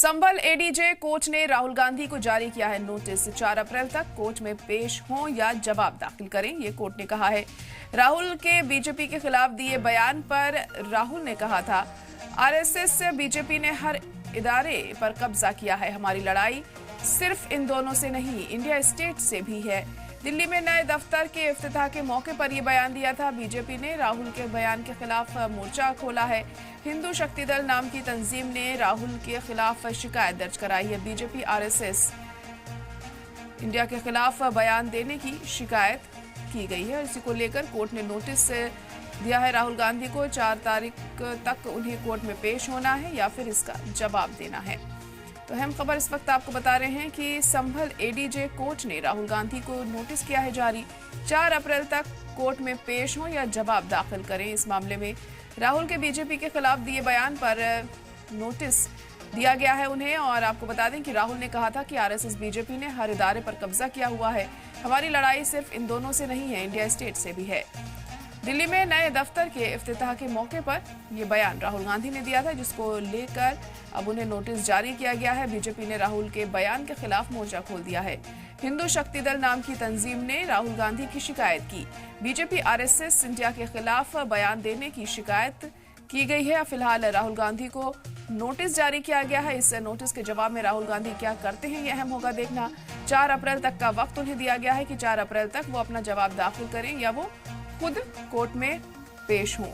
संभल ADJ coach ने राहुल गांधी को जारी किया है नोटिस। 4 अप्रैल तक कोर्ट में पेश हों या जवाब दाखिल करें, ये कोर्ट ने कहा है। राहुल के बीजेपी के खिलाफ दिए बयान पर राहुल ने कहा था, आरएसएस से बीजेपी ने हर इदारे पर कब्जा किया है। हमारी लड़ाई सिर्फ इन दोनों से नहीं, इंडिया स्टेट से भी है। दिल्ली में नए दफ्तर के इफ्तिताह के मौके पर यह बयान दिया था। बीजेपी ने राहुल के बयान के खिलाफ मोर्चा खोला है। हिंदू शक्ति दल नाम की तंजीम ने राहुल के खिलाफ शिकायत दर्ज कराई है। बीजेपी आरएसएस इंडिया के खिलाफ बयान देने की शिकायत की गई है। इसी को लेकर कोर्ट ने नोटिस दिया है राहुल गांधी को। 4 तारीख तक उन्हें कोर्ट में पेश होना है या फिर इसका जवाब देना है। तो अहम खबर इस वक्त आपको बता रहे हैं कि संभल एडीजे कोर्ट ने राहुल गांधी को नोटिस किया है जारी। 4 अप्रैल तक कोर्ट में पेश हो या जवाब दाखिल करें। इस मामले में राहुल के बीजेपी के खिलाफ दिए बयान पर नोटिस दिया गया है उन्हें। और आपको बता दें कि राहुल ने कहा था कि आरएसएस बीजेपी ने हर इदारे पर कब्जा किया हुआ है। हमारी लड़ाई सिर्फ इन दोनों से नहीं है, इंडिया स्टेट से भी है। दिल्ली में नए दफ्तर के इफ्तिताह के मौके पर यह बयान राहुल गांधी ने दिया था, जिसको लेकर अब उन्हें नोटिस जारी किया गया है। बीजेपी ने राहुल के बयान के खिलाफ मोर्चा खोल दिया है। हिंदू शक्ति दल नाम की तंजीम ने राहुल गांधी की शिकायत की। बीजेपी आरएसएस इंडिया के खिलाफ बयान देने की शिकायत की गई है। फिलहाल राहुल गांधी को नोटिस जारी किया गया है। इस नोटिस के जवाब में राहुल गांधी क्या करते हैं, यह अहम होगा देखना। 4 अप्रैल तक का वक्त उन्हें दिया गया है कि 4 अप्रैल तक वो अपना जवाब दाखिल करें या वो खुद कोर्ट में पेश हों।